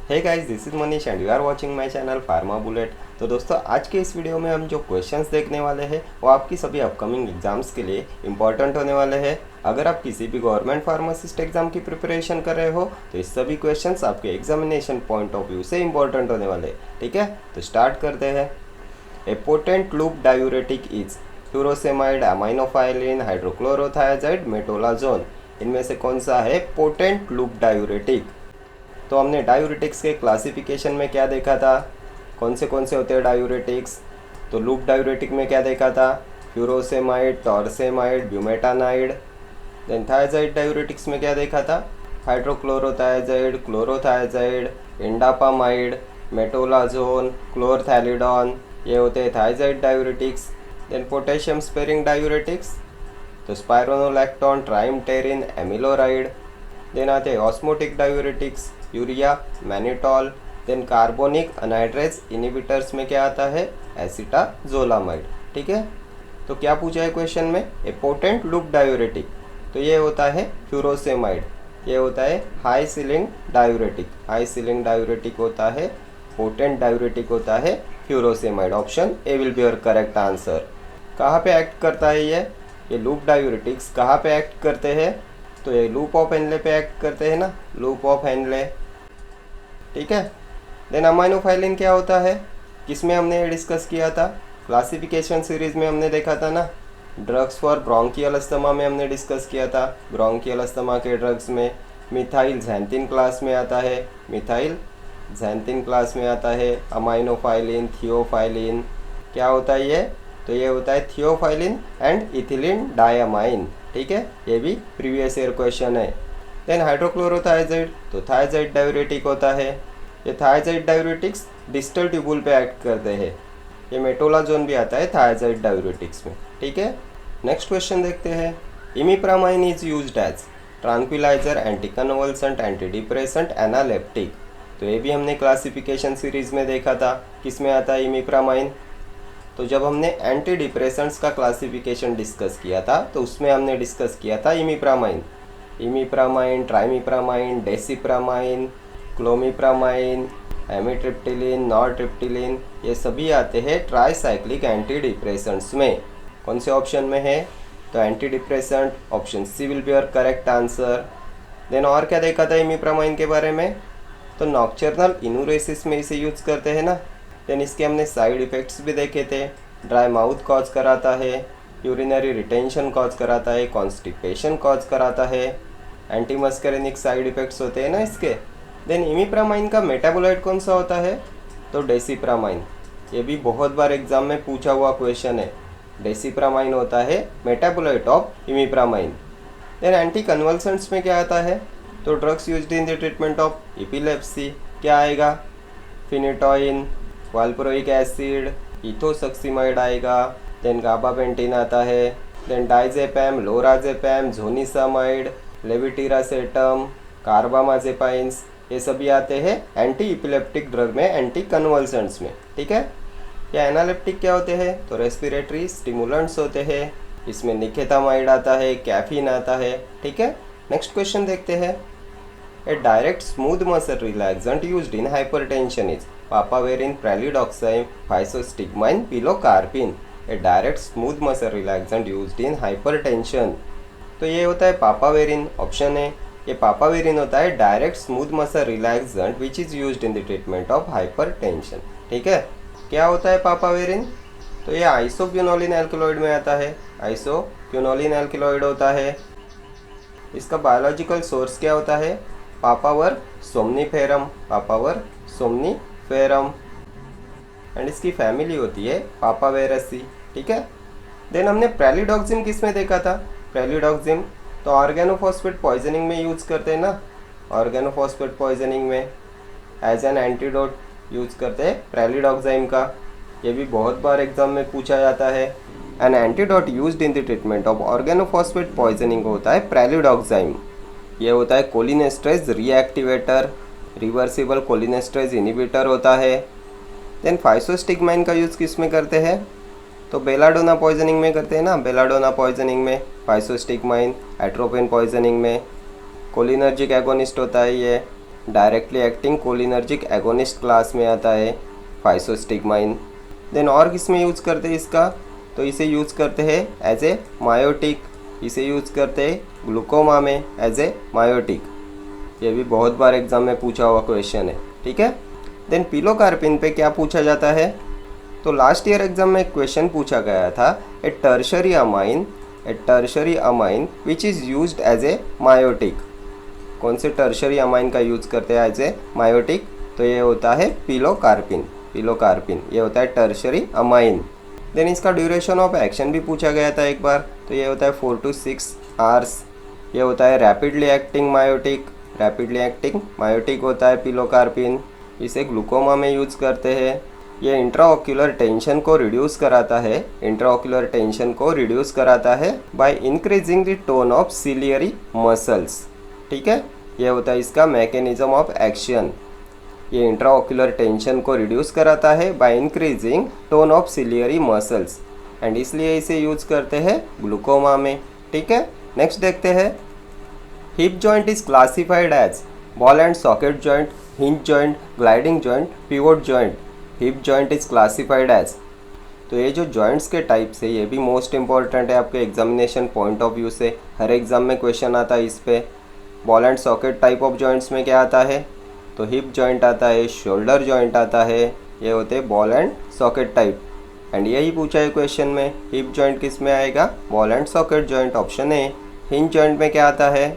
Hey guys, this is Manish and you are watching my channel pharma bullet. तो दोस्तों, आज के इस वीडियो में हम जो क्वेश्चंस देखने वाले हैं वो आपकी सभी अपकमिंग एग्जाम्स के लिए इंपॉर्टेंट होने वाले हैं। अगर आप किसी भी गवर्नमेंट फार्मासिस्ट एग्जाम की प्रिपरेशन कर रहे हो तो इस सभी क्वेश्चंस आपके एग्जामिनेशन पॉइंट ऑफ व्यू से इंपॉर्टेंट होने वाले हैं। ठीक है, तो स्टार्ट करते हैं। A potent loop diuretic is furosemide, aminophylline, hydrochlorothiazide, metolazone. इनमें से कौन सा है पोटेंट लूप डायूरेटिक? तो हमने डायूरेटिक्स के क्लासिफिकेशन में क्या देखा था, कौन से होते हैं डायूरेटिक्स। तो लूप डायूरेटिक में क्या देखा था, फ्यूरोसेमाइड, टॉर्सेमाइड, ब्यूमेटानाइड। देन थायाजाइड डायूरेटिक्स में क्या देखा था, हाइड्रोक्लोरोथायाजाइड, क्लोरोथायाजाइड, इंडापामाइड, मेटोलाजोन, क्लोरथैलिडॉन। ये होते हैं thiazide diuretics. Then potassium sparing diuretics, तो स्पाइरोनोलैक्टोन, ट्राइमटेरिन, एमिलोराइड। देन आते हैं osmotic diuretics, urea, mannitol. Then carbonic anhydrase inhibitors में क्या आता है, एसिटाजोलामाइड। ठीक है, तो क्या पूछा है क्वेश्चन में, ए पोटेंट लूप डायूरेटिक। तो ये होता है फ्यूरोसेमाइड, ये होता है high ceiling diuretic. High ceiling diuretic होता है, पोटेंट डायूरेटिक होता है furosemide. Option A will be your correct answer. कहाँ पे एक्ट करता है ये लूप डायूरेटिक्स कहाँ पे एक्ट करते हैं? तो ये लूप ऑफ हेनले पे एक्ट करते हैं ना, लूप ऑफ हेनले। ठीक है, देन अमाइनोफाइलिन क्या होता है, किसमें हमने ये डिस्कस किया था, क्लासिफिकेशन सीरीज में हमने देखा था ना। ड्रग्स फॉर ब्रोंकियल अस्थमा में हमने डिस्कस किया था। ब्रोंकियल अस्थमा के ड्रग्स में मिथाइल ज़ैंथिन क्लास में आता है, मिथाइल ज़ैंथिन क्लास में आता है। अमाइनोफाइलिन, थियोफाइलिन क्या होता है ये, तो ये होता है थियोफाइलिन एंड इथिलीन डायमाइन। ठीक है, ये भी प्रीवियस ईयर क्वेश्चन है। देन हाइड्रोक्लोरोथायाजाइड, तो थायाजाइड डायूरेटिक होता है। ये थायाजाइड डायूरेटिक्स डिस्टल ट्यूबुल पे एक्ट करते हैं। ये मेटोलाजोन भी आता है थायाजाइड डायूरेटिक्स में। ठीक है, नेक्स्ट क्वेश्चन देखते हैं। Imipramine is used as tranquilizer, anti convulsant, anti depressant, analeptic. तो ये भी हमने क्लासिफिकेशन सीरीज में देखा था, किसमें आता है इमिप्रामाइन। तो जब हमने एंटी डिप्रेसेंट्स का क्लासिफिकेशन डिस्कस किया था तो उसमें हमने डिस्कस किया था इमिप्रामाइन, ट्राइमिप्रामाइन, डेसिप्रामाइन, क्लोमिप्रामाइन, एमिट्रिप्टिलिन, नॉरट्रिप्टिलिन। ये सभी आते हैं ट्राईसाइक्लिक एंटी डिप्रेसेंट्स में। कौन से ऑप्शन में है, तो anti depressant, option C will be your correct answer. Then और क्या देखा था इमिप्रामाइन के बारे में, तो नॉक्चर्नल इन्यूरेसिस में इसे यूज़ करते हैं ना। देन इसके हमने साइड इफ़ेक्ट्स भी देखे थे, ड्राई माउथ कॉज कराता है, यूरिनरी रिटेंशन कॉज कराता है, कॉन्स्टिपेशन कॉज कराता है, एंटी मस्करेनिक साइड इफ़ेक्ट्स होते हैं ना इसके। देन इमिप्रामाइन का मेटाबोलाइट कौन सा होता है, तो डेसिप्रामाइन। ये भी बहुत बार एग्जाम में पूछा हुआ क्वेश्चन है, डेसिप्रामाइन होता है metabolite of imipramine. Then anti convulsants में क्या आता है, तो drugs used in the treatment of epilepsy क्या आएगा, फिनिटोइन, वाल्प्रोइक एसिड, इथोसक्सीमाइड आएगा। देन गाबापेंटिन आता है। देन डाइजेपैम, लोराजेपैम, जोनिसामाइड, लेविटिरासेटम, कार्बामाजेपाइंस, ये सभी आते हैं एंटी इपिलेप्टिक ड्रग में, एंटी कन्वल्सेंट्स में। ठीक है, या एनालेप्टिक क्या होते हैं, तो रेस्पिरेटरी स्टिमुलेंट्स होते हैं। इसमें निकेतामाइड आता है, कैफीन आता है। ठीक है, नेक्स्ट क्वेश्चन देखते हैं। A direct smooth muscle relaxant used in hypertension is papaverine, pralidoxime, physostigmine, pilocarpine. A direct smooth muscle relaxant used in hypertension, तो ये होता है पापावेरिन। ऑप्शन है, ये पापावेरिन होता है direct smooth muscle relaxant which is used in the treatment of hypertension. ठीक है, क्या होता है पापावेरिन, तो ये आइसोक्विनोलिन एल्कलॉइड में आता है, आइसोक्विनोलिन एल्कलॉइड होता है। इसका बायोलॉजिकल सोर्स क्या होता है, papaver somniferum, papaver somniferum, and इसकी फैमिली होती है पापावेरेसी। ठीक है, देन हमने प्रेलिडॉक्सिम किस में देखा था, प्रेलिडॉक्सिम तो ऑर्गेनोफॉस्फेट पॉइजनिंग में यूज़ करते हैं ना, ऑर्गेनोफॉस्फेट पॉइजनिंग में एज एन एंटीडोट यूज़ करते हैं प्रेलिडॉक्साइम का। ये भी बहुत बार एग्जाम में पूछा जाता है। An antidote used in the treatment of organophosphate poisoning होता है प्रेलिडॉक्साइम। ये होता है कोलिनेस्ट्रेज रीएक्टिवेटर, रिवर्सिबल कोलिनेस्ट्रेज इनिबिटर होता है। देन फाइसोस्टिग्माइन का यूज़ किस में करते हैं, तो बेलाडोना पॉइजनिंग में करते हैं ना, बेलाडोना पॉइजनिंग में फाइसोस्टिग्माइन, एट्रोपिन पॉइजनिंग में। कोलिनर्जिक एगोनिस्ट होता है ये। Directly acting cholinergic agonist class में आता है फाइसोस्टिग्माइन। देन और किस में यूज़ करते हैं इसका, तो इसे यूज़ करते हैं एज ए मायोटिक, इसे यूज़ करते हैं ग्लूकोमा में एज ए मायोटिक। ये भी बहुत बार एग्जाम में पूछा हुआ क्वेश्चन है, ठीक है। देन पिलोकार्पिन पे क्या पूछा जाता है, तो लास्ट ईयर एग्जाम में एक क्वेश्चन पूछा गया था, a tertiary amine which is used as a miotic. कौन से टर्शरी अमाइन का यूज़ करते हैं एज ए मायोटिक, तो ये होता है पिलोकार्पिन, ये होता है टर्शरी अमाइन। देन इसका ड्यूरेशन ऑफ एक्शन भी पूछा गया था एक बार, तो ये होता है 4 to 6 आवर्स। ये होता है रैपिडली एक्टिंग मायोटिक होता है पिलोकार्पिन। इसे ग्लूकोमा में यूज़ करते हैं। ये इंट्राओक्यूलर टेंशन को रिड्यूस कराता है by increasing the tone of ciliary muscles, ठीक है। ये होता है इसका मैकेनिज्म ऑफ एक्शन। ये इंट्राओक्यूलर टेंशन को रिड्यूस कराता है by increasing tone of ciliary muscles, and इसलिए इसे यूज़ करते हैं ग्लूकोमा में, ठीक है। नेक्स्ट देखते हैं, hip joint is classified as ball and socket joint, hinge joint, gliding joint, pivot joint. Hip joint is classified as, तो ये जो जॉइंट्स के टाइप्स है ये भी मोस्ट इंपॉर्टेंट है आपके एग्जामिनेशन पॉइंट ऑफ व्यू से। हर एग्जाम में क्वेश्चन आता है इस पे। Ball and socket type of joints में क्या आता है, तो हिप जॉइंट आता है, शोल्डर जॉइंट आता है, ये होते हैं ball and socket type. And यही पूछा है क्वेश्चन में, हिप जॉइंट किस में आएगा, ball and socket joint, option A. Hinge joint में क्या आता है,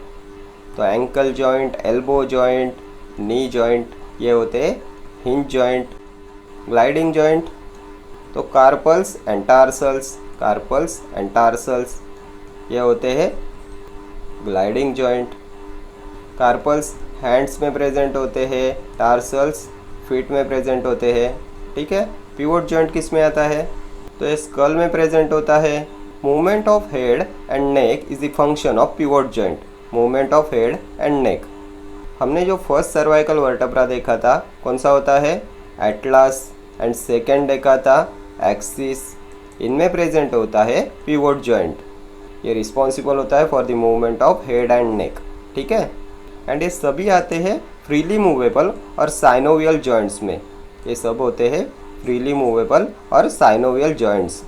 तो ankle joint, elbow joint, knee joint, ये होते हैं हिंज जॉइंट। ग्लाइडिंग जॉइंट, तो कार्पल्स एंड टार्सल्स, ये होते हैं ग्लाइडिंग जॉइंट। कार्पल्स हैंड्स में प्रेजेंट होते हैं, टार्सल्स फीट में प्रेजेंट होते हैं, ठीक है। पिवोट जॉइंट किस में आता है, तो ये स्कल में प्रेजेंट होता है। Movement of head and neck is the function of pivot joint, movement of head and neck. हमने जो फर्स्ट सर्वाइकल वर्टेब्रा देखा था कौन सा होता है, एटलस, एंड सेकेंड देखा था एक्सिस, इनमें प्रेजेंट होता है पिवोट जॉइंट। ये रिस्पॉन्सिबल होता है for the movement of head and neck, ठीक है। एंड ये सभी आते हैं फ्रीली मूवेबल और साइनोवियल जॉइंट्स में, ये सब होते हैं फ्रीली मूवेबल और synovial joints,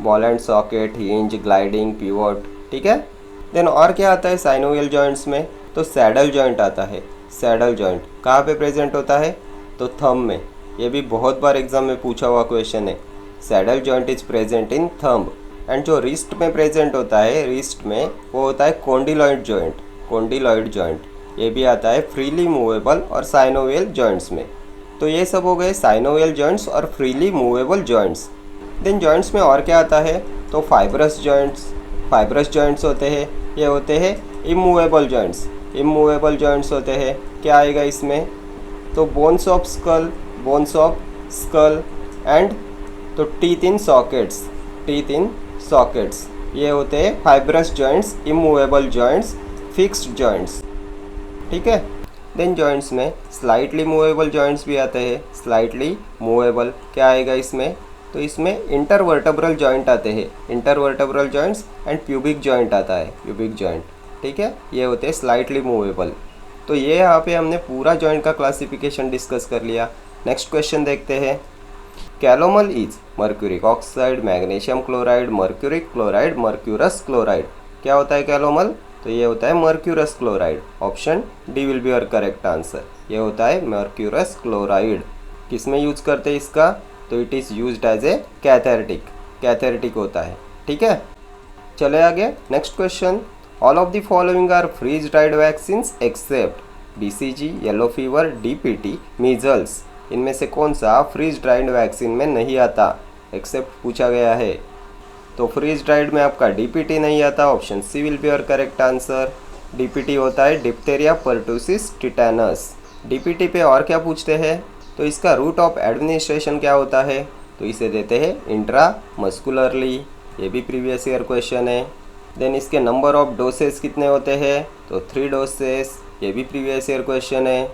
ball and socket, hinge, gliding, pivot, ठीक है। देन और क्या आता है साइनोवियल जॉइंट्स में, तो सैडल जॉइंट आता है। सैडल जॉइंट कहाँ पे प्रेजेंट होता है, तो थंब में। ये भी बहुत बार एग्जाम में पूछा हुआ क्वेश्चन है, saddle joint is present in thumb. And जो रिस्ट में प्रेजेंट होता है, रिस्ट में वो होता है कॉन्डिलॉइड जॉइंट, ये भी आता है फ्रीली मूवेबल और साइनोवियल जॉइंट्स में। तो ये सब हो गए साइनोवियल जॉइंट्स और freely movable joints. Then joints में और क्या आता है, तो फाइब्रस जॉइंट्स होते हैं, ये होते हैं इमूवेबल जॉइंट्स होते हैं। क्या आएगा इसमें, तो बोन्स ऑफ स्कल एंड तो टीथ इन सॉकेट्स, ये होते हैं fibrous joints, immovable joints, fixed joints, ठीक है। देन जॉइंट्स में स्लाइटली मूवेबल जॉइंट्स भी आते हैं, स्लाइटली मूवेबल क्या आएगा इसमें, तो इसमें इंटरवर्टेब्रल जॉइंट आते हैं, intervertebral joints and pubic joint आता है, प्यूबिक जॉइंट, ठीक है। ये होते हैं स्लाइटली मूवेबल। तो ये यहाँ पे हमने पूरा जॉइंट का क्लासिफिकेशन डिस्कस कर लिया। नेक्स्ट क्वेश्चन देखते हैं, calomel is mercuric oxide, magnesium chloride, mercuric chloride, mercurous chloride. क्या होता है कैलोमल, तो ये होता है mercurous chloride, option D will be your correct answer. ये होता है मर्क्यूरस क्लोराइड। किस में यूज करते हैं इसका, तो it is used as a cathartic होता है, ठीक है। चले आगे, next question, all of the following are freeze dried vaccines except BCG, yellow fever, DPT, measles. इनमें से कौन सा फ्रीज ड्राइड वैक्सीन में नहीं आता, एक्सेप्ट पूछा गया है। तो फ्रीज ड्राइड में आपका DPT नहीं आता, option C will be your correct answer. DPT होता है डिप्थेरिया पर्टूसिस टिटेनस। DPT पे और क्या पूछते हैं, तो इसका रूट ऑफ एडमिनिस्ट्रेशन क्या होता है, तो इसे देते हैं इंट्रामस्कुलरली, ये भी प्रीवियस ईयर क्वेश्चन है। देन इसके नंबर ऑफ डोसेस कितने होते हैं, तो 3 डोसेस, ये भी प्रीवियस ईयर क्वेश्चन है।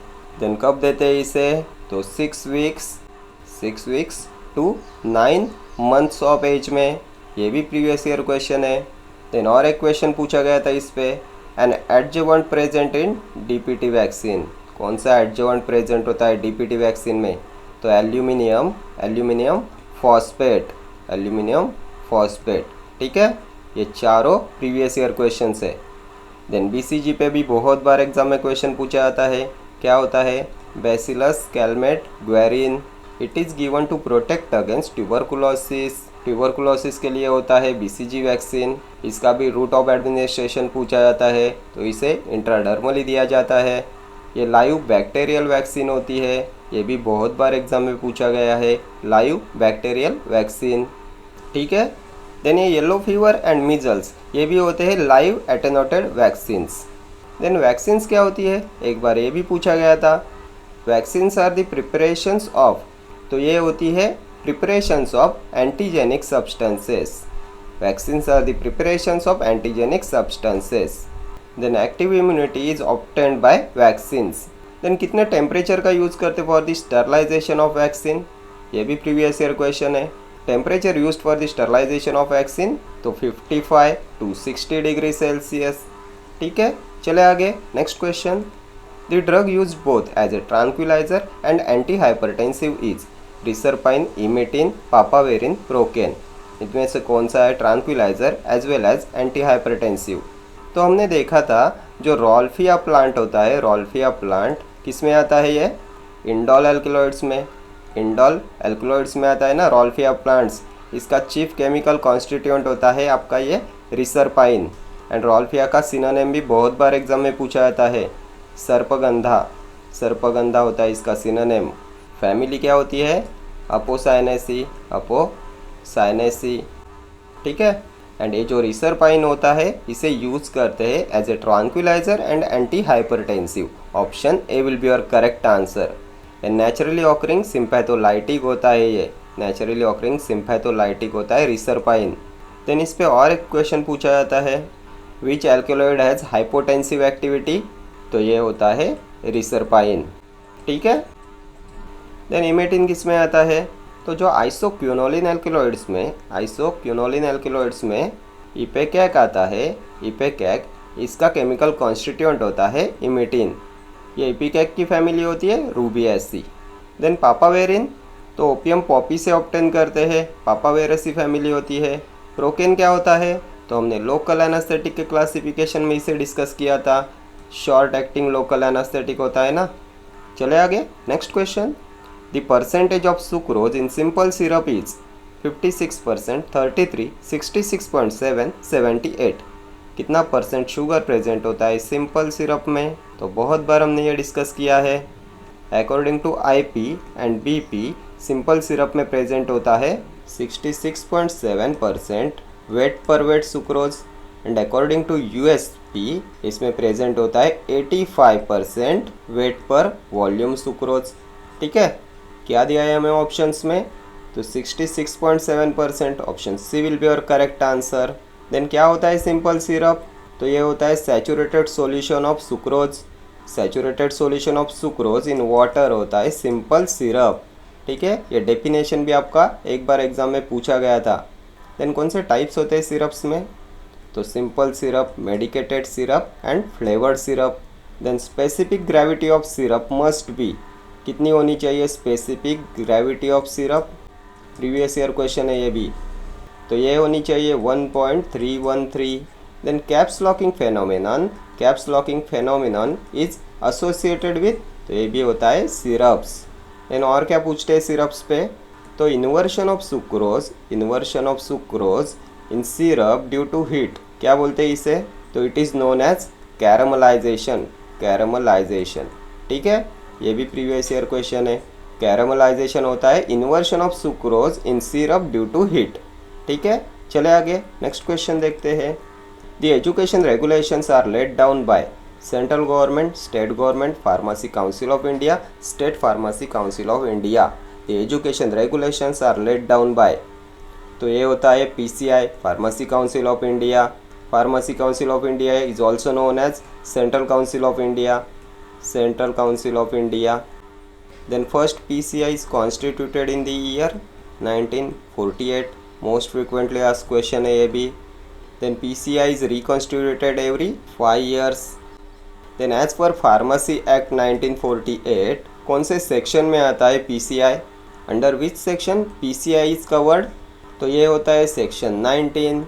देन कब देते हैं इसे, तो 6 weeks to 9 months of age में, ये भी प्रीवियस ईयर क्वेश्चन है। देन और एक क्वेश्चन पूछा गया था इस पे, an adjuvant present in DPT vaccine, कौन सा एडजवेंट प्रेजेंट होता है डीपीटी वैक्सीन में? तो एल्यूमिनियम फॉस्फेट। ठीक है, ये चारों प्रीवियस ईयर क्वेश्चन है। देन बीसीजी पे भी बहुत बार एग्जाम में क्वेश्चन पूछा जाता है। क्या होता है? Bacillus Calmette Guerin, it is given to protect against tuberculosis के लिए होता है बीसीजी वैक्सीन। इसका भी रूट ऑफ एडमिनिस्ट्रेशन पूछा जाता है, तो इसे इंट्राडर्मली दिया जाता है। ये लाइव बैक्टीरियल वैक्सीन होती है, ये भी बहुत बार एग्जाम में पूछा गया है, लाइव बैक्टीरियल वैक्सीन। ठीक है, देन ये येलो फीवर एंड मीजल्स, ये भी होते हैं live attenuated vaccines. Then vaccines क्या होती है? एक बार ये भी पूछा गया था। Vaccines are the preparations of, तो ये होती है preparations of antigenic substances. Vaccines are the preparations of antigenic substances. Then active immunity is obtained by vaccines. Then कितने टेम्परेचर का यूज़ करते for the sterilization of vaccine? ये भी previous year question है। Temperature used for the sterilization of vaccine, तो 55 to 60 degree Celsius. ठीक है, चले आगे। Next question, the drug use both as a tranquilizer and anti hypertensive is reserpine, emetine, papaverine, procaine. इनमें से कौन सा है tranquilizer as well as anti hypertensive? तो हमने देखा था जो रॉल्फिया प्लांट होता है, रॉल्फिया प्लांट किस में आता है? ये इंडोल एल्कलॉइड्स में, इंडोल एल्कलॉइड्स में आता है ना रॉल्फिया प्लांट्स। इसका चीफ केमिकल कॉन्स्टिट्यूएंट होता है आपका ये रिसरपाइन। एंड रॉल्फिया का सिनोनिम भी बहुत बार एग्जाम में पूछा जाता है, सर्पगंधा। सर्पगंधा होता है इसका सिनोनिम। फैमिली क्या होती है? अपोसाइनेसी, ठीक है। एंड ये जो रिसरपाइन होता है इसे यूज करते हैं as a tranquilizer and anti hypertensive. Option A will be your correct answer. Naturally occurring sympatholytic होता है, ये नेचुरली ऑकरिंग सिम्पैथोलाइटिक होता है रिसरपाइन। देन इस पे और एक क्वेश्चन पूछा जाता है, विच एल्कलॉइड हैज़ हाइपोटेंसिव एक्टिविटी? तो ये होता है रिसरपाइन। ठीक है, देन इमेटिन किस में आता है? तो जो आइसोक्विनोलिन एल्कलॉइड्स में इपेकैक आता है, इपेकैक इसका केमिकल कॉन्स्टिट्यूएंट होता है इमेटिन। ये इपेकैक की फैमिली होती है रूबिएसी। देन पापावेरिन, तो ओपियम पॉपी से ऑब्टेन करते हैं, पापावेरेसी फैमिली होती है। प्रोकेन क्या होता है? तो हमने लोकल एनास्थेटिक के क्लासिफिकेशन में इसे डिस्कस किया था, शॉर्ट एक्टिंग लोकल एनास्थेटिक होता है ना। चले आगे। Next question, the percentage of sucrose in simple syrup is 56%, 33, 66.7, 78। कितना परसेंट शुगर प्रेजेंट होता है सिंपल सिरप में? तो बहुत बार हमने ये डिस्कस किया है। According to IP and BP simple syrup में प्रेजेंट होता है 66.7% weight per weight sucrose. And according to USP इसमें प्रेजेंट होता है 85% वेट पर वॉल्यूम सुक्रोज। ठीक है, क्या दिया है हमें ऑप्शंस में? तो 66.7%, option C will be your correct answer. Then क्या होता है सिंपल सिरप? तो ये होता है saturated solution of sucrose. Saturated solution of sucrose in water होता है सिंपल सिरप। ठीक है, ये डेफिनेशन भी आपका एक बार एग्जाम में पूछा गया था। देन कौन से टाइप्स होते हैं सिरप्स में? तो simple syrup, medicated syrup and flavoured syrup. Then specific gravity of syrup must be, कितनी होनी चाहिए specific gravity of syrup? Previous year question है ये भी, तो ये होनी चाहिए 1.313। Then caps locking phenomenon is associated with, तो ये भी होता है सिरप्स। देन और क्या पूछते हैं सिरप्स पे? तो inversion of sucrose in syrup due to heat, क्या बोलते हैं इसे? तो it is known as caramelization. ठीक है, ये भी प्रीवियस ईयर क्वेश्चन है। कैरमलाइजेशन होता है inversion of sucrose in syrup due to heat. ठीक है, चले आगे। नेक्स्ट क्वेश्चन देखते हैं, the education regulations are laid down by central government, state government, pharmacy council of India, state pharmacy council of India. The education regulations are laid down by, तो ये होता है PCI, pharmacy council of India. Pharmacy council of India is also known as central council of India. Then first PCI is constituted in the year 1948. Most frequently asked question है ये भी. Then PCI is reconstituted every 5 years. Then as per pharmacy act 1948 कौन से section में आता है PCI? Under which section PCI is covered? तो ये होता है section 19।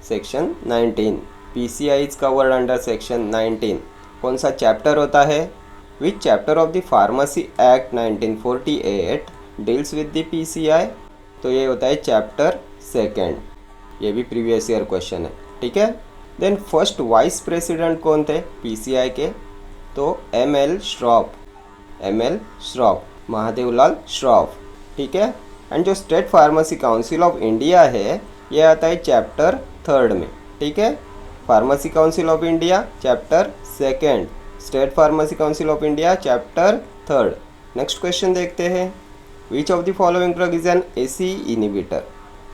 Section 19 PCI is covered under section 19। कौन सा चैप्टर होता है? Which chapter of the pharmacy act 1948 deals with the PCI? तो ये होता है चैप्टर 2। ये भी प्रीवियस ईयर क्वेश्चन है, ठीक है। देन फर्स्ट वाइस प्रेसिडेंट कौन थे पीसीआई के? तो एम.एल. श्रॉफ, एम.एल. श्रॉफ, महादेवलाल श्रॉफ, ठीक है। एंड जो state pharmacy council of India है ये आता है चैप्टर 3 में, ठीक है। Pharmacy council of India chapter 2, state pharmacy council of India chapter 3। Next question देखते हैं, which of the following drug is an AC inhibitor?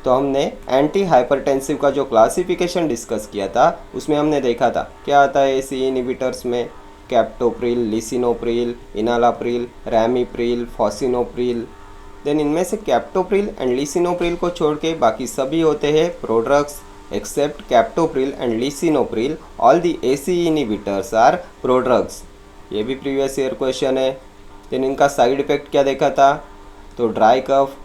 तो हमने एंटी हाइपरटेंसिव का जो क्लासिफिकेशन डिस्कस किया था उसमें हमने देखा था क्या आता है एसी इनिबिटर्स में, captopril, lisinopril, enalapril, ramipril, fosinopril. Then इनमें से कैप्टोप्रिल एंड लिसिनोप्रिल को छोड़ के बाकी सभी होते हैं prodrugs. Except captopril and lisinopril all the ACE inhibitors are prodrugs. ये भी प्रीवियस ईयर क्वेश्चन है। देन इनका साइड इफेक्ट क्या देखा था? तो dry cough,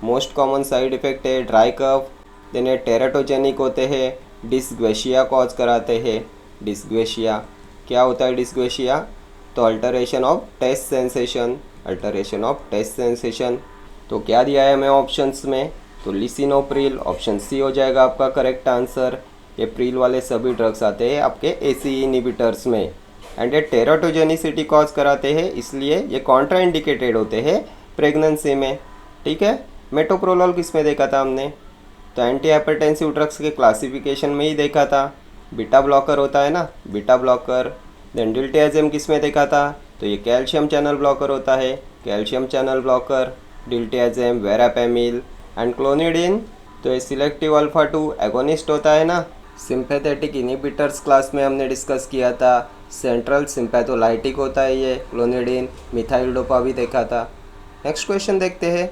most common side effect है ड्राई कफ। देन ये टेराटोजेनिक होते हैं, डिस्ग्वेशिया कॉज कराते हैं। डिस्ग्वेशिया क्या होता है? डिस्ग्वेशिया तो alteration of taste sensation, alteration of taste sensation. तो क्या दिया है हमें ऑप्शंस में? तो लिसिनोप्रिल, ऑप्शन सी हो जाएगा आपका करेक्ट आंसर। ये प्रिल वाले सभी ड्रग्स आते हैं आपके एसी इनिबिटर्स में। एंड ये टेराटोजेनिसिटी कॉज कराते हैं, इसलिए ये कॉन्ट्राइंडिकेटेड होते हैं प्रेगनेंसी में, ठीक है। मेटोप्रोलोल किस में देखा था हमने? तो एंटी हाइपरटेंसिव ड्रग्स के क्लासिफिकेशन में ही देखा था। बीटा ब्लॉकर होता है ना, बीटा ब्लॉकर। देन डिल्टियाज़ेम किस में देखा था? तो ये कैल्शियम चैनल ब्लॉकर होता है, calcium channel blocker, diltiazem, वेरापेमिल। And clonidine तो ये सिलेक्टिव अल्फा 2 एगोनिस्ट होता है ना। सिंपैथेटिक इनिबिटर्स क्लास में हमने डिस्कस किया था, सेंट्रल सिंपैथोलाइटिक होता है ये क्लोनिडिन। मिथाइल डोपा भी देखा था। नेक्स्ट क्वेश्चन देखते हैं,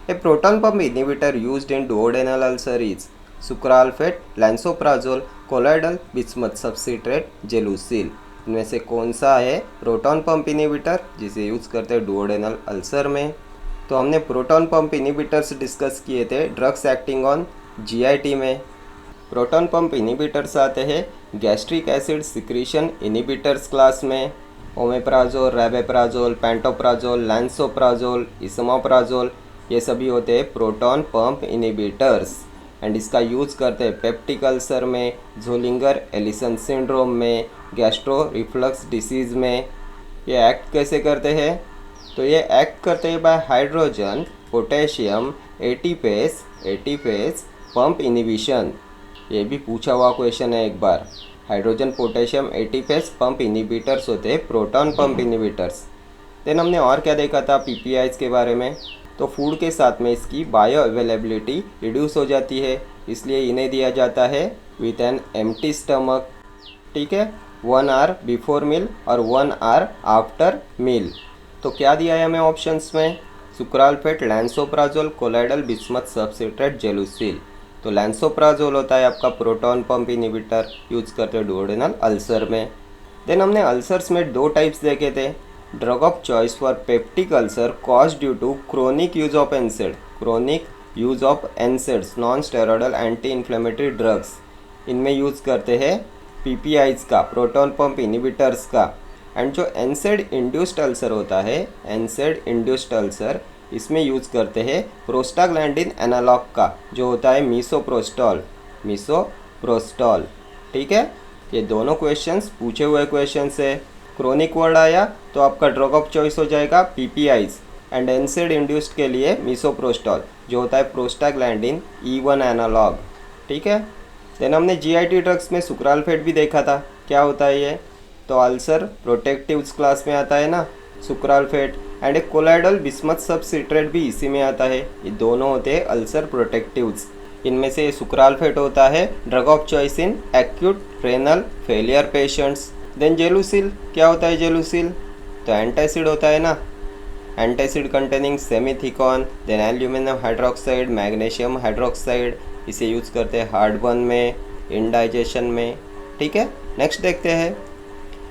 a proton pump inhibitor used in duodenal ulcer is sucralfate, lansoprazole, colloidal, bismuth subcitrate, Gelusil. इनमें से कौन सा है प्रोटॉन पंप इनिबिटर जिसे यूज़ करते हैं डुओडेनल अल्सर में? तो हमने प्रोटॉन पंप इनिबिटर्स डिस्कस किए थे ड्रग्स एक्टिंग ऑन जीआईटी में। प्रोटॉन पंप इनिबिटर्स आते हैं gastric acid secretion inhibitors class में। ओमेप्राजोल, रैबेप्राजोल, पेंटोप्राजोल, लैंसोप्राजोल, इसमोप्राजोल, ये सभी होते हैं प्रोटॉन पंप इनिबिटर्स। एंड इसका यूज़ करते हैं पेप्टिक अल्सर में, ज़ोलिंगर एलिसन सिंड्रोम में, गैस्ट्रो रिफ्लक्स डिसीज़ में। ये एक्ट कैसे करते हैं? तो ये एक्ट करते हैं by hydrogen potassium ATPase pump inhibition. ये भी पूछा हुआ क्वेश्चन है एक बार। Hydrogen potassium ATPase pump inhibitors होते हैं प्रोटॉन पंप इनिबिटर्स। देन हमने और क्या देखा था पीपीआईज के बारे में? तो फूड के साथ में इसकी बायो अवेलेबिलिटी रिड्यूस हो जाती है, इसलिए इन्हें दिया जाता है विथ एन एम्प्टी स्टमक, ठीक है। 1 आवर बिफोर मील और 1 आवर आफ्टर मील। तो क्या दिया है हमें ऑप्शंस में? Sucralfate, lansoprazole, colloidal, bismuth subcitrate, Gelusil. तो लैंसोप्राजोल होता है आपका प्रोटॉन पंप इनिबिटर, यूज़ करते हैं डुओडेनल अल्सर में। देन हमने अल्सर्स में 2 टाइप्स देखे थे। Drug of choice for peptic ulcer cause due to chronic use of NSAID, chronic use of NSAIDs non steroidal anti inflammatory drugs. इनमें use करते हैं पीपीआईज का, प्रोटॉन पंप इनिबिटर्स का। एंड जो एनसेड इंड्यूस्ड अल्सर होता है, NSAID induced ulcer, इसमें use करते हैं प्रोस्टाग्लैंडिन एनालॉग का जो होता है मीसोप्रोस्टॉल, मीसोप्रोस्टॉल, ठीक है। ये दोनों क्वेश्चंस पूछे हुए क्वेश्चंस है। क्रोनिक वर्ड आया तो आपका ड्रग ऑफ चॉइस हो जाएगा पीपीआईज। एंड एनसेड इंड्यूस्ड के लिए मीसोप्रोस्टॉल जो होता है प्रोस्टाग्लैंडिन E1 एनालॉग, ठीक है। देन हमने जीआईटी ड्रग्स में सुक्राल्फेट भी देखा था, क्या होता है ये? तो अल्सर प्रोटेक्टिव्स क्लास में आता है ना सुक्राल्फेट। एंड एक कोलाइडल बिस्मथ सब्सिट्रेट भी इसी में आता है। ये दोनों होते हैं अल्सर प्रोटेक्टिव्स। इनमें से सुक्राल्फेट होता है drug of choice in acute renal failure patients. Then Gelusil, क्या होता है जेलुसिल? तो एंटासिड होता है ना, antacid containing simethicone, then aluminium hydroxide, magnesium hydroxide. इसे यूज़ करते हैं हार्ट बर्न में, इंडाइजेशन में, ठीक है। नेक्स्ट देखते हैं,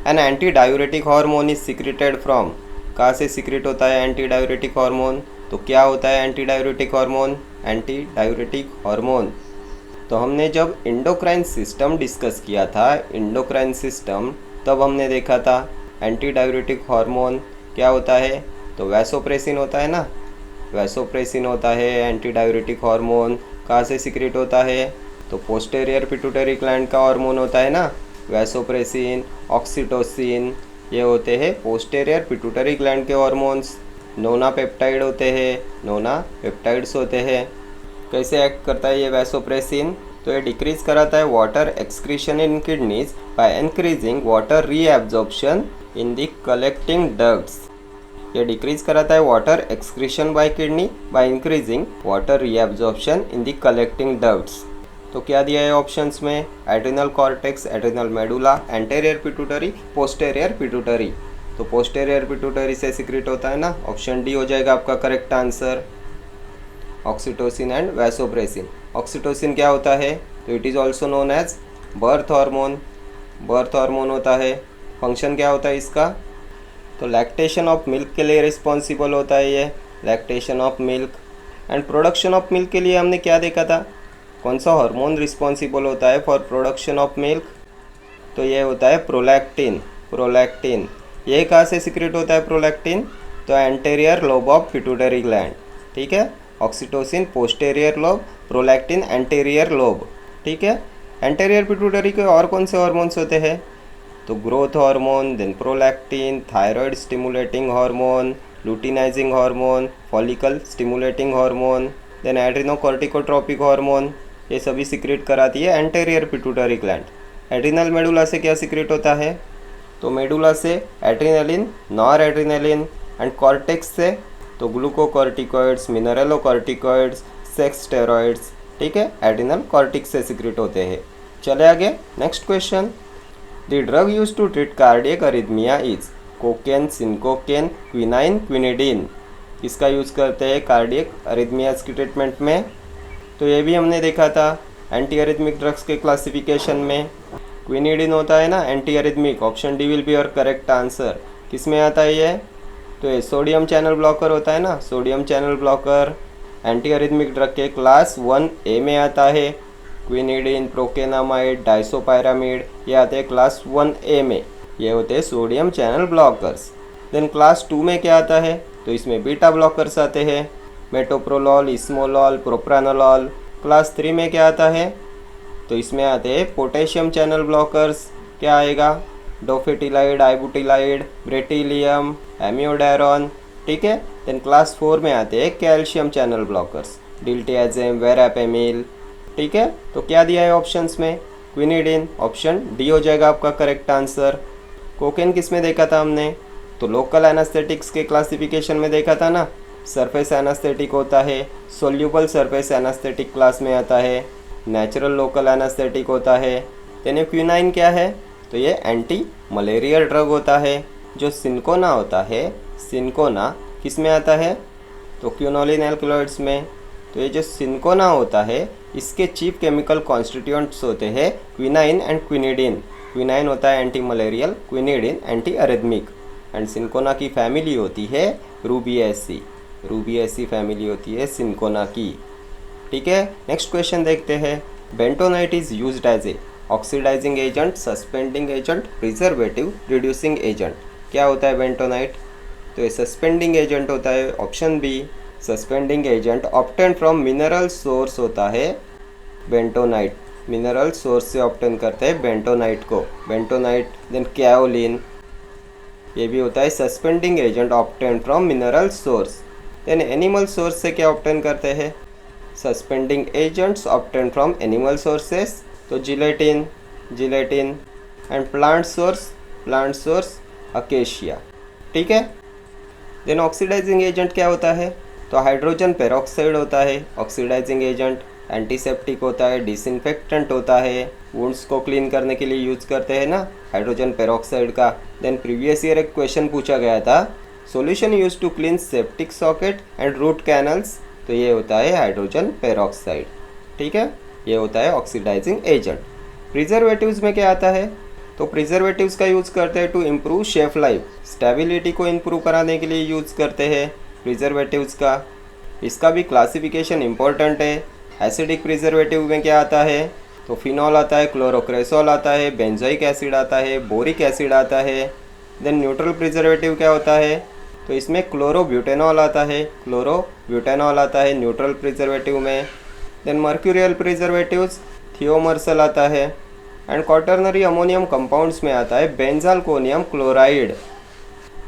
an anti diuretic hormone is secreted from, कहाँ से सिक्रेट होता है एंटी डायूरेटिक हार्मोन? तो क्या होता है anti diuretic hormone? Anti diuretic hormone तो हमने जब एंडोक्राइन सिस्टम डिस्कस किया था, एंडोक्राइन सिस्टम, तब हमने देखा था एंटी डायूरेटिक हार्मोन क्या होता है? तो वैसोप्रेसिन होता है ना, वैसोप्रेसिन होता है एंटी डायूरेटिक हार्मोन। कहाँ से सिक्रेट होता है? तो पोस्टेरियर पिट्यूटरी ग्लैंड का हार्मोन होता है ना, वैसोप्रेसिन, ऑक्सीटोसिन, ये होते हैं पोस्टेरियर पिट्यूटरी ग्लैंड के हार्मोन्स। नोना पेप्टाइड होते हैं, नोना पेप्टाइड्स होते हैं। कैसे एक्ट करता है ये वैसोप्रेसिन? तो ये डिक्रीज कराता है water excretion in kidneys by increasing water reabsorption in the collecting ducts. ये डिक्रीज कराता है water excretion bye kidney by increasing water reabsorption in the collecting ducts. तो क्या दिया है ऑप्शंस में? Adrenal cortex, adrenal medulla, anterior pituitary, posterior pituitary. तो posterior pituitary से सिक्रेट होता है ना, ऑप्शन डी हो जाएगा आपका correct answer, oxytocin and vasopressin. Oxytocin क्या होता है? तो it is also known as birth hormone, birth hormone होता है। फंक्शन क्या होता है इसका? तो लैक्टेशन ऑफ मिल्क के लिए रिस्पॉन्सिबल होता है ये, lactation of milk. And production of milk के लिए हमने क्या देखा था? कौन सा हार्मोन रिस्पॉन्सिबल होता है फॉर प्रोडक्शन ऑफ मिल्क? तो ये होता है प्रोलैक्टिन, प्रोलैक्टिन। ये कहाँ से सिक्रेट होता है प्रोलैक्टिन? तो anterior lobe of pituitary gland, ठीक है। Oxytocin posterior lobe, prolactin anterior lobe, ठीक है। एंटेरियर पिट्यूटरी के और कौन से हार्मोन्स होते हैं? तो growth hormone, then prolactin, thyroid stimulating hormone, luteinizing hormone, follicle stimulating hormone, then adrenocorticotropic hormone, ये सभी सिक्रेट कराती है anterior pituitary gland. Adrenal medulla से क्या सिक्रेट होता है? तो मेडुला से adrenaline, nor adrenaline. And cortex से तो ग्लूकोकॉर्टिकॉइड्स, मिनरलोकॉर्टिकॉइड्स, सेक्स स्टेरॉइड्स, ठीक है, एड्रिनल कॉर्टिक्स से सिक्रेट होते हैं। चले आगे, next question. The drug use to treat cardiac arrhythmia is cocaine, cinchocaine, quinine, quinidine. इसका यूज़ करते हैं कार्डियक अरिथमियाज की ट्रीटमेंट में। तो ये भी हमने देखा था एंटी अरिथमिक ड्रग्स के क्लासिफिकेशन में। क्विनिडीन होता है ना anti arrhythmic, option D will be your correct answer. किस में आता है ये? तो ये सोडियम चैनल ब्लॉकर होता है ना, sodium channel blocker anti arrhythmic drug के क्लास 1A में आता है। क्विनिडीन, प्रोकेनामाइड, डाइसोपायरामिड, ये आते हैं क्लास 1A में, ये होते हैं sodium channel blockers. Then class 2 में क्या आता है? तो इसमें बीटा ब्लॉकर्स आते हैं, मेटोप्रोलॉल, इस्मोलॉल, प्रोप्रानोलॉल। क्लास 3 में क्या आता है? तो इसमें आते हैं पोटेशियम चैनल ब्लॉकर्स, क्या आएगा? डोफेटिलाइड, आइबुटिलाइड, ब्रेटिलियम, एमियोडायरॉन, ठीक है। देन क्लास 4 में आते हैं कैल्शियम चैनल ब्लॉकर्स, डिल्टियाजेम, वेरापेमिल, ठीक है। तो क्या दिया है ऑप्शंस में? क्विनिडीन, ऑप्शन डी हो जाएगा आपका करेक्ट आंसर। कोकेन किस में देखा था हमने? तो लोकल एनास्थेटिक्स के क्लासिफिकेशन में देखा था ना, सरफेस एनास्थेटिक होता है, सोल्यूबल सरफेस एनास्थेटिक क्लास में आता है, नेचुरल लोकल एनास्थेटिक होता है। यानी क्विनाइन क्या है? तो ये एंटी मलेरियल ड्रग होता है। जो सिनकोना होता है, सिनकोना किस में आता है? तो क्विनोलिन एल्कलॉइड्स में। तो ये जो सिनकोना होता है, इसके चीफ केमिकल कॉन्स्टिट्यूएंट्स होते हैं क्विनाइन एंड क्विनिडीन। क्विनाइन होता है anti malarial, quinidine anti arrhythmic. And cinchona की फैमिली होती है रूबिएसी, रूबिएसी फैमिली होती है सिनकोना की, ठीक है। नेक्स्ट क्वेश्चन देखते हैं। Bentonite is used as a oxidizing agent, suspending agent, preservative, reducing agent. क्या होता है बेंटोनाइट? तो ये सस्पेंडिंग एजेंट होता है, option B. Suspending agent obtain from mineral source होता है बेंटोनाइट, मिनरल सोर्स से ऑब्टेन करते हैं बेंटोनाइट को, बेंटोनाइट। देन कैओलिन, ये भी होता है suspending agent obtain from mineral source. Then animal source से क्या ऑब्टेन करते हैं? Suspending agents obtain from animal sources, तो gelatin, gelatin. And plant source, plant source acacia, ठीक है। देन ऑक्सीडाइजिंग एजेंट क्या होता है? तो हाइड्रोजन पेरोक्साइड होता है ऑक्सीडाइजिंग एजेंट। एंटीसेप्टिक होता है, डिसइंफेक्टेंट होता है, वुंड्स को क्लीन करने के लिए यूज़ करते हैं ना हाइड्रोजन पेरोक्साइड का। देन प्रीवियस ईयर एक क्वेश्चन पूछा गया था, solution use to clean septic socket and root canals, तो ये होता है हाइड्रोजन पेरोक्साइड, ठीक है। ये होता है ऑक्सीडाइजिंग एजेंट। प्रिजर्वेटिव्स में क्या आता है? तो प्रिजर्वेटिव्स का यूज़ करते हैं to improve shelf life, stability को इम्प्रूव कराने के लिए यूज़ करते हैं प्रिजर्वेटिव्स का। इसका भी क्लासिफिकेशन इम्पोर्टेंट है। एसिडिक प्रिजर्वेटिव में क्या आता है, तो फिनॉल आता है, क्लोरोक्रेसॉल आता है, बेंजोइक एसिड आता है, बोरिक एसिड आता है। देन न्यूट्रल प्रिजर्वेटिव क्या होता है, तो इसमें क्लोरोब्यूटेनॉल आता है, क्लोरोब्यूटेनॉल आता है न्यूट्रल प्रिजर्वेटिव में। देन मर्क्यूरियल प्रिजर्वेटिव्स थियोमर्सल आता है। एंड क्वाटर्नरी अमोनियम कंपाउंड्स में आता है बेंजालकोनियम क्लोराइड।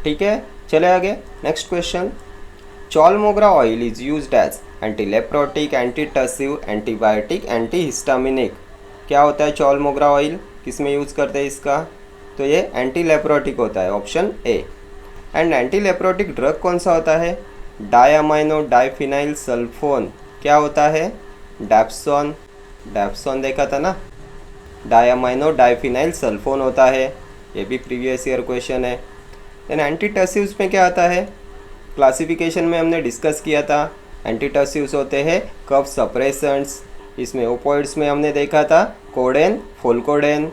ठीक है, चले आगे। Next question, chaulmoogra oil is used as anti leprotic, anti tussive, antibiotic, anti histaminic. क्या होता है चॉल मोगरा ऑयल, किस में यूज़ करते हैं इसका, तो ये एंटी लेप्रोटिक होता है, option A. And anti leprotic drug कौन सा होता है, डायमाइनो डाइफिनाइल सल्फोन। क्या होता है, डैप्सोन, डैप्सोन देखा था ना, डायमाइनो डाइफिनाइल सल्फोन होता है, ये भी प्रीवियस ईयर क्वेश्चन है। देन एंटीटसिव्स में क्या आता है, क्लासिफिकेशन में हमने डिस्कस किया था, एंटीटसिव्स होते हैं कफ सप्रेसेंट्स। इसमें ओपोइड्स में हमने देखा था कोडेन, फोल्कोडेन।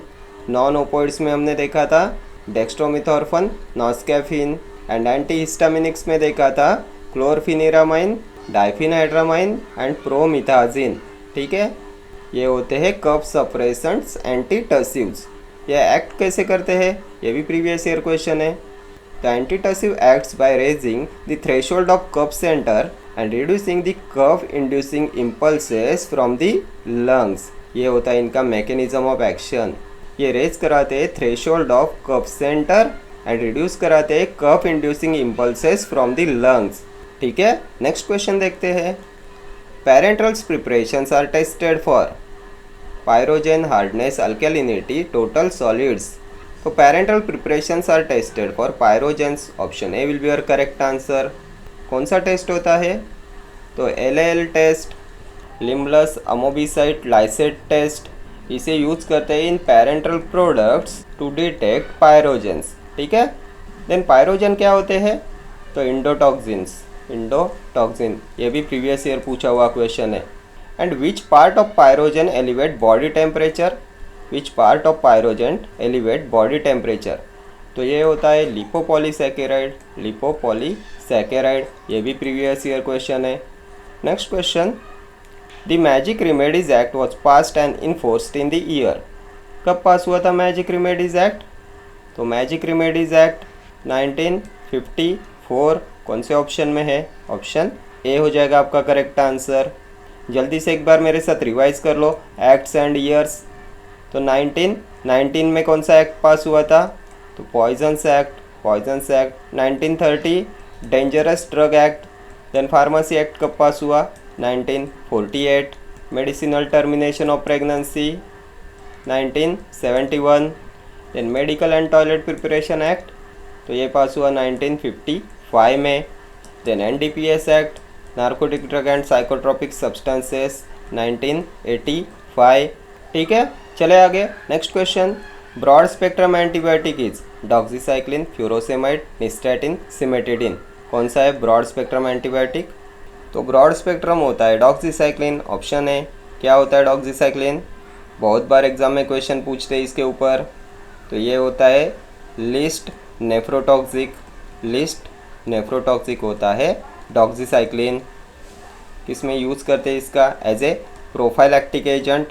नॉन ओपोइड्स में हमने देखा था डेक्स्ट्रोमिथॉर्फन, नॉस्कैफिन। एंड एंटी हिस्टामिनिक्स में देखा था क्लोरफिनिरामाइन, डाइफिनाइड्रामाइन एंड प्रोमिथाजिन। ठीक है, ये होते हैं कफ सप्रेसेंट्स एंटीटसिव्स। ये एक्ट कैसे करते हैं, ये भी प्रीवियस ईयर क्वेश्चन है। The antitussive acts by raising the threshold of cough centre and reducing the cough inducing impulses from the lungs. ये होता है इनका मैकेनिज्म ऑफ एक्शन। ये रेज कराते हैं threshold of cough centre and reduce कराते हैं cough inducing impulses from the lungs. ठीक है, नेक्स्ट क्वेश्चन देखते हैं। Parenterals preparations are tested for pyrogen, hardness, alkalinity, total solids. तो parenteral preparations are tested for pyrogens, option A will be your correct answer. कौन सा test होता है, तो LAL test, limulus amoebocyte lysate test. इसे use करते हैं in parenteral products to detect pyrogens. ठीक है, देन पायरोजन क्या होते हैं, तो इंडोटॉक्सिन्स, इंडोटॉक्सिन, ये भी प्रीवियस ईयर पूछा हुआ क्वेश्चन है। And which part of pyrogen elevate body temperature, which part of pyrogen elevate body temperature, तो ये होता है लिपोपॉलीसैकेराइड, लिपोपॉलीसैकेराइड, ये भी प्रीवियस ईयर क्वेश्चन है। Next question, the magic remedies act was passed and enforced in the year. कब pass हुआ था मैजिक रेमेडीज एक्ट, तो मैजिक रेमेडीज एक्ट 1954। कौन से ऑप्शन में है, ऑप्शन ए हो जाएगा आपका करेक्ट आंसर। जल्दी से एक बार मेरे साथ रिवाइज कर लो एक्ट्स एंड ईयर्स। तो 1919 में कौन सा एक्ट पास हुआ था, तो poisons act, poisons act. 1930 dangerous drug act. Then pharmacy act कब पास हुआ, 1948। Medicinal termination of pregnancy 1971। Then medical and toilet preparation act, तो ये पास हुआ 1955 में। Then NDPS act, narcotic drug and psychotropic substances 1985। ठीक है, चले आगे। Next question, broad spectrum antibiotic is doxycycline, furosemide, nystatin, cimetidine. कौन सा है ब्रॉड स्पेक्ट्रम एंटीबायोटिक, तो ब्रॉड स्पेक्ट्रम होता है डॉक्सीसाइक्लिन, ऑप्शन है। क्या होता है डॉक्सीसाइक्लिन, बहुत बार एग्जाम में क्वेश्चन पूछते हैं इसके ऊपर। तो ये होता है लिस्ट नेफ्रोटॉक्सिक, लिस्ट नेफ्रोटॉक्सिक होता है डॉक्सीसाइक्लिन। किस में यूज़ करते हैं इसका, एज ए प्रोफाइलैक्टिक एजेंट।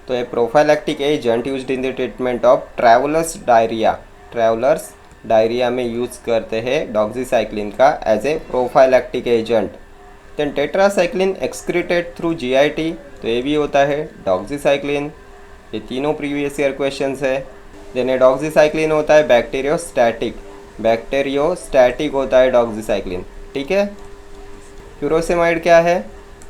तो ये prophylactic agent used in the treatment of travellers diarrhoea, travellers diarrhoea में यूज़ करते हैं डॉक्सीसाइक्लिन का as a prophylactic agent. Then tetracycline excreted through GIT, तो ये भी होता है डॉक्सीसाइक्लिन। ये तीनों प्रीवियस ईयर क्वेश्चंस है। देन ये डॉक्सीसाइक्लिन होता है बैक्टीरियोस्टैटिक, बैक्टीरियोस्टैटिक होता है डॉक्सीसाइक्लिन। ठीक है, फ्यूरोसेमाइड क्या है,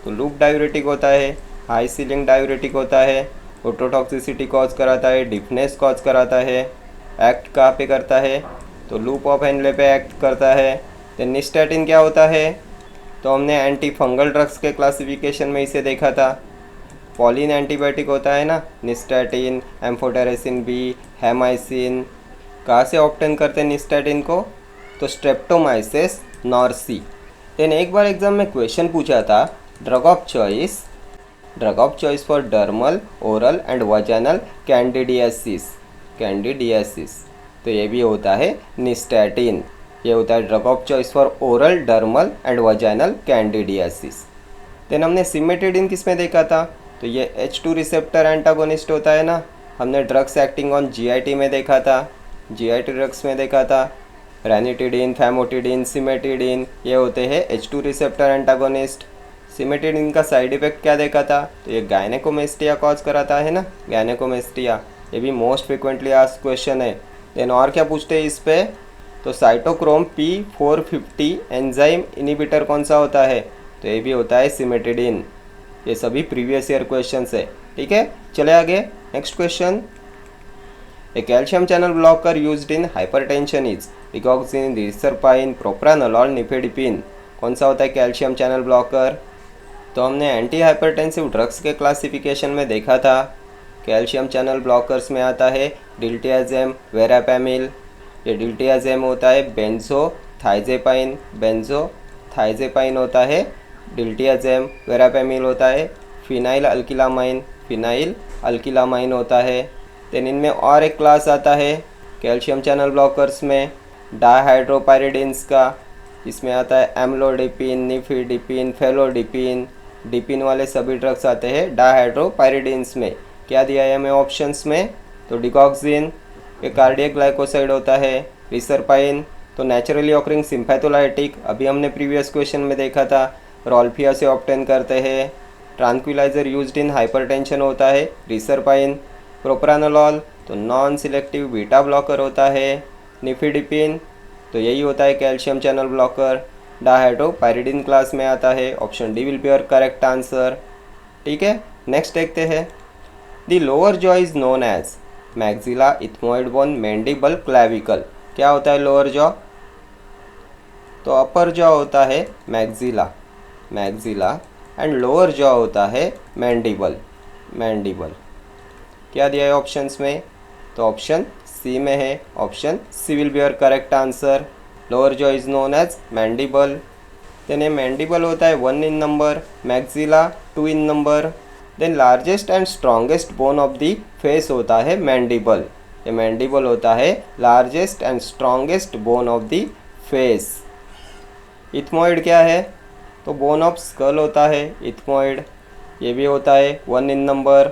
तो लूप डायूरेटिक होता है, हाई सीलिंग डायूरेटिक होता है, ओटोटॉक्सिसिटी कॉज कराता है, डिफनेस कॉज कराता है। एक्ट कहाँ पे करता है, तो लूप ऑफ हेनले पे एक्ट करता है। देन निस्टैटिन क्या होता है, तो हमने एंटी फंगल ड्रग्स के क्लासिफिकेशन में इसे देखा था। पॉलिन एंटीबायोटिक होता है ना, निस्टैटिन, एम्फोटेरेसिन बी, हैमाइसिन। कहाँ से ऑब्टेन करते हैं निस्टैटिन को, तो स्ट्रेप्टोमाइसिस नॉर्सी। देन एक बार एग्जाम में क्वेश्चन पूछा था, drug of choice for dermal, oral and vaginal candidiasis. Candidiasis. तो ये भी होता है निस्टैटिन। ये होता है drug of choice for oral, dermal and vaginal candidiasis. Then हमने सिमेटिडिन किस में देखा था? तो ये H2 रिसेप्टर एंटागोनिस्ट होता है ना। हमने ड्रग्स एक्टिंग ऑन GIT में देखा था, GIT ड्रग्स में देखा था। रैनिटिडिन, फैमोटिडिन, सिमेटिडिन ये होते हैं H2 रिसेप्टर एंटागोनिस्ट। सिमेटिडिन का साइड इफेक्ट क्या देखा था? तो ये गायनेकोमेस्टिया कॉज कराता है ना, गायनेकोमेस्टिया। ये भी मोस्ट फ्रिक्वेंटली आस्क्ड क्वेश्चन है। देन और क्या पूछते हैं इस पे? तो साइटोक्रोम P450 एंजाइम इनिबिटर कौन सा होता है? तो ये भी होता है सिमेटिडिन। ये सभी प्रीवियस ईयर क्वेश्चंस है। ठीक है, चले आगे। Next question, a calcium channel blocker used in hypertension is digoxin, reserpine, propranolol, nifedipine. कौन सा होता है कैल्शियम चैनल ब्लॉकर? तो हमने एंटी हाइपरटेंसिव ड्रग्स के क्लासिफिकेशन में देखा था। कैल्शियम चैनल ब्लॉकर्स में आता है डिल्टियाजेम, वेरापैमिल। ये डिल्टियाजेम होता है बेंजोथाइजेपाइन, बेंजोथाइजेपाइन होता है डिल्टियाजेम। वेरापैमिल होता है फिनाइल अल्किलामाइन, फिनाइल अल्किलामाइन होता है। देन इनमें और एक क्लास आता है कैल्शियम चैनल ब्लॉकर्स में डाइहाइड्रोपायरिडिन्स का। इसमें आता है एम्लोडिपिन, निफिडिपिन, फेलोडिपिन। डिपिन वाले सभी ड्रग्स आते हैं डाइहाइड्रोपायरिडिन्स में। क्या दिया है हमें ऑप्शंस में? तो डिगॉक्सिन ये कार्डियक ग्लाइकोसाइड होता है। रिसरपाइन तो नेचुरली ऑकरिंग सिम्पैथोलाइटिक, अभी हमने प्रीवियस क्वेश्चन में देखा था, रॉल्फिया से ऑब्टेन करते हैं। ट्रांक्विलाइजर यूज्ड इन हाइपरटेंशन होता है रिसरपाइन। प्रोप्रानोलॉल तो नॉन सिलेक्टिव बीटा ब्लॉकर होता है। निफिडिपिन तो यही होता है calcium channel blocker, dihydropyridine class में आता है। Option D will be your correct answer. ठीक है, नेक्स्ट देखते हैं। The lower jaw is known as maxilla, ethmoid bone, mandible, clavicle. क्या होता है लोअर जॉ? तो अपर जॉ होता है maxilla, maxilla and lower jaw होता है मैंडिबल, मैंडिबल। क्या दिया है ऑप्शंस में? तो ऑप्शन सी में है, option C will be your correct answer. Lower jaw is known as mandible. Then ये मैंडिबल होता है 1 in number, maxilla 2 in number. Then largest and strongest bone of the face होता है mandible. ये mandible होता है largest and strongest bone of the face. Ethmoid क्या है? तो बोन ऑफ स्कल होता है इथमोइड, ये भी होता है 1 इन नंबर।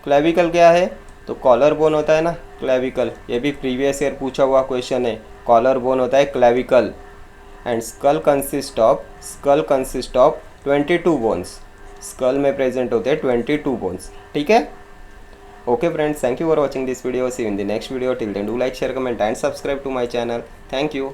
क्लेविकल क्या है? तो कॉलर बोन होता है ना क्लेविकल, ये भी प्रीवियस ईयर पूछा हुआ क्वेश्चन है। कॉलर बोन होता है clavicle. And skull consist of 22 bones. Skull में प्रेजेंट होते हैं 22 बोन्स। ठीक है, okay friends, thank you for watching this video. See you in the next video. Till then do like, share, comment and subscribe to my channel. Thank you.